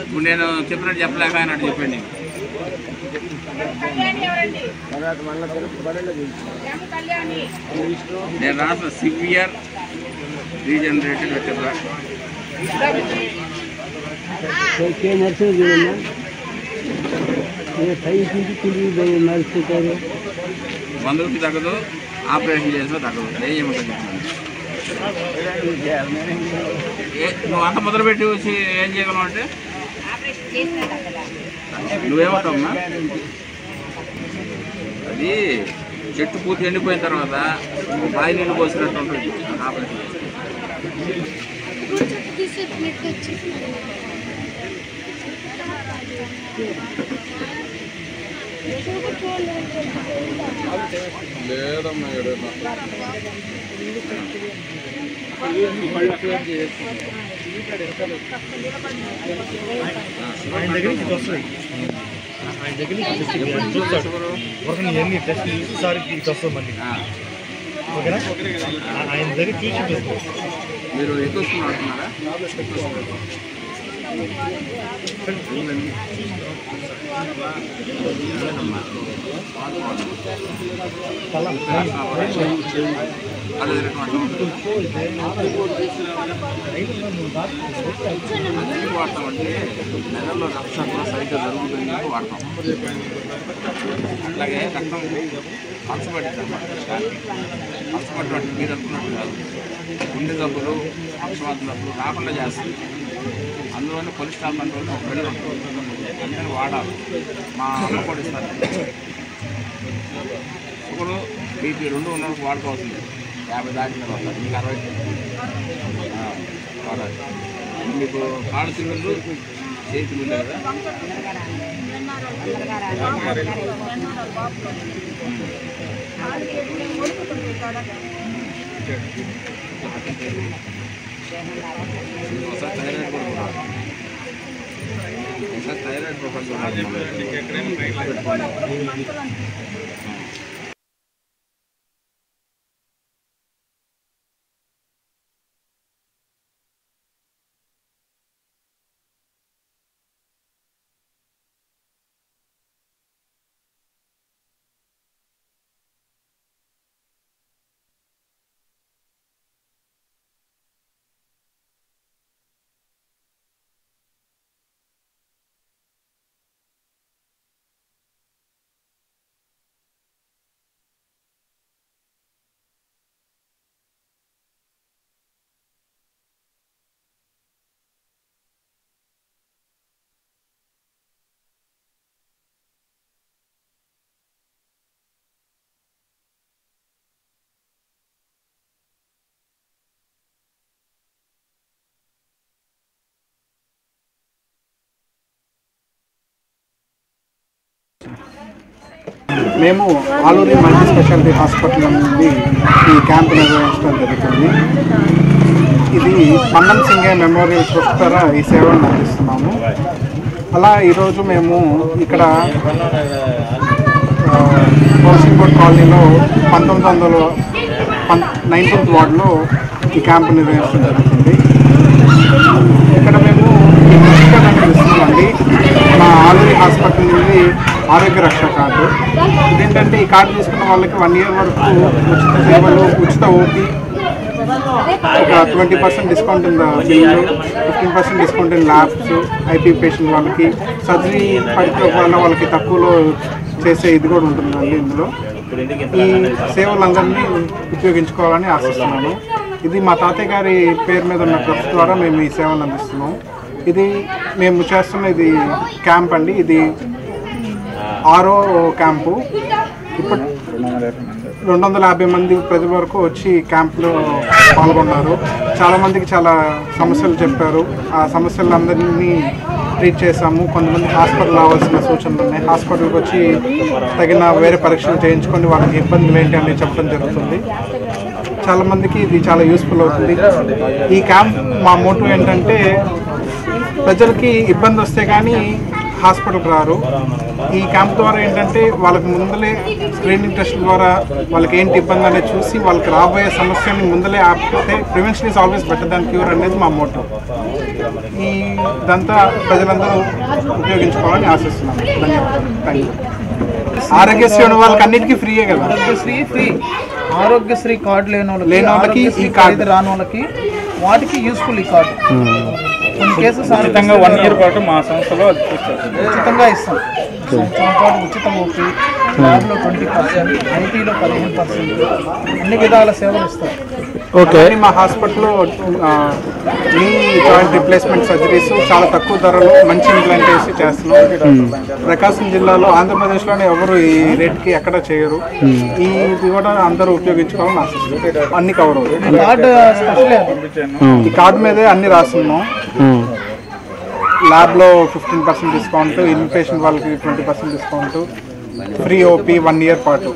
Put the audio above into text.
ఇప్పుడు నేను చెప్పినట్టు చెప్పలేక ఆయన చెప్పండి. నేను రాసిన సివియర్ రీజనరేటెడ్ వెటర్బ్రా మందులకి తగ్గదు, ఆపరేషన్ చేసినా తగ్గదు. ఏం చేయమంటారు నువ్వు అంత మొదలుపెట్టి వచ్చి ఏం చేయగలవు అంటే నువ్వేమంటావమ్మా? అది చెట్టు పూర్తి ఎండిపోయిన తర్వాత బావి నీళ్ళు పోసినట్టు ఉంటుంది ఆపరేషన్ లేదమ్మా. ఆయన దగ్గర నుంచి వస్తాయి, ఆయన దగ్గర నుంచి చూస్తాడు ఎన్ని టెస్ట్ చూసి సార్ ఇది వస్తుంది మళ్ళీ. ఓకేనా? ఆయన దగ్గర చూసి మీరు ఎక్కువ ఆడుతున్నారా? వాడతామంటే నెలలో రక్తం కూడా సరిగ్గా జరుగుతుంది వాడతాం. అట్లాగే రక్తం పచ్చబడింది అన్నమాట. పచ్చబడ్డం అంటే మీరు అనుకున్నట్టు కాదు, గుండె జబ్బులు పక్షవాతులు రాకుండా చేస్తుంది. అందులోనే కొలెస్ట్రాల్ కంట్రోల్ ఒక పిల్లలు ఉంటుంది, అందరూ వాడాలి. మా అమ్మ కూడా ఇస్తారు. షుగరు బీపీ రెండు ఉన్నప్పుడు వాడుకోవాల్సింది. 50 దాటిన తర్వాత మీకు 60 వాడాలి. మీకు కాళ్ళు తిరుగులు చేతులు ఉంది కదా, ఒకసారి థైరాయిడ్ కూడా ఒకసారి థైరాయిడ్ ప్రొఫెసర్ మేము ఆలూరి మల్టీ స్పెషాలిటీ హాస్పిటల్ నుండి ఈ క్యాంప్ నిర్వహించడం జరుగుతుంది. ఇది పన్నం సింగే మెమోరియల్ ట్రస్ట్ ద్వారా ఈ సేవలను అందిస్తున్నాము. అలా ఈరోజు మేము ఇక్కడ హౌసింగ్ బోర్డ్ కాలనీలో 19th వార్డులో ఈ క్యాంపు నిర్వహించడం జరుగుతుంది. ఇక్కడ మేము ఈ పుస్తకాన్ని ఇస్తున్నామండి. మా ఆలూరి హాస్పిటల్ నుండి ఆరోగ్య రక్ష కార్డు. ఇదేంటంటే ఈ కార్డు తీసుకున్న వాళ్ళకి 1 year వరకు ఉచిత సేవలు, ఉచిత ఓపీ, ఒక 20% discount in bill, 15% discount in labs, IP patient వాళ్ళకి సర్జరీ పడితే వల్ల వాళ్ళకి తక్కువలో చేసే ఇది కూడా ఉంటుందండి. ఇందులో ఈ సేవలందరినీ ఉపయోగించుకోవాలని ఆశిస్తున్నాను. ఇది మా తాతయ్య గారి పేరు మీద ఉన్న ట్రస్ట్ ద్వారా మేము ఈ సేవలు అందిస్తున్నాము. ఇది మేము చేస్తున్న ఇది క్యాంప్ అండి. ఇది 6వ క్యాంపు. ఇప్పుడు 250 మంది ప్రజల వరకు వచ్చి క్యాంప్లో పాల్గొన్నారు. చాలామందికి చాలా సమస్యలు చెప్పారు. ఆ సమస్యలందరినీ ట్రీట్ చేశాము. కొంతమంది హాస్పిటల్ రావాల్సిన సూచనలు ఉన్నాయి. హాస్పిటల్కి వచ్చి తగిన వేరే పరీక్షలు చేయించుకొని వాళ్ళకి ఇబ్బందులు ఏంటి అని చెప్పడం జరుగుతుంది. చాలామందికి ఇది చాలా యూస్ఫుల్ అవుతుంది. ఈ క్యాంప్ మా మోటివ్ ఏంటంటే ప్రజలకి ఇబ్బంది వస్తే కానీ హాస్పిటల్కి రారు. ఈ క్యాంప్ ద్వారా ఏంటంటే వాళ్ళకి ముందలే స్క్రీనింగ్ టెస్ట్ ద్వారా వాళ్ళకి ఏంటి ఇబ్బంది అనేది చూసి వాళ్ళకి రాబోయే సమస్యని ముందలే ఆపితే prevention is always better than cure అనేది మా మోటో. ఇదంతా ప్రజలందరూ ఉపయోగించుకోవాలని ఆశిస్తున్నాను. ధన్యవాదాలు. Thank you. ఆరోగ్యశ్రీ ఉన్న వాళ్ళకి అన్నిటికీ ఫ్రీయే కదా? ఫ్రీ. ఆరోగ్యశ్రీ కార్డు లేని వాళ్ళకి ఈ కార్డు రాని వాళ్ళకి వాటికి యూస్ఫుల్ ఈ కార్డు. కొన్ని కేసెస్ ఖచ్చితంగా 1 year పాటు మా సంస్థలో ఉచితంగా ఇస్తాం. సంవత్సరం పాటు ఉచిత ఓపీ, ల్యాబ్లో 20%, ఐటీలో 15%, అన్ని విధాల సేవలు ఇస్తాం. ఓకే. మా హాస్పిటల్లో నీ జాయింట్ రిప్లేస్మెంట్ సర్జరీస్ చాలా తక్కువ ధరలో మంచి ఇంప్లాంట్ వేసి చేస్తున్నాం. ప్రకాశం జిల్లాలో ఆంధ్రప్రదేశ్లోనే ఎవరు ఈ రేట్కి ఎక్కడ చేయరు. ఇది కూడా అందరూ ఉపయోగించుకోవాలని ఆశిస్తున్నాం. అన్ని కవర్ అవుతుంది. ఈ కార్డు మీదే అన్ని రాస్తున్నాం. ల్యాబ్లో 15% డిస్కౌంట్, ఇన్ పేషెంట్ వాళ్ళకి 20% డిస్కౌంట్, ఫ్రీ ఓపీ 1 year పాటు.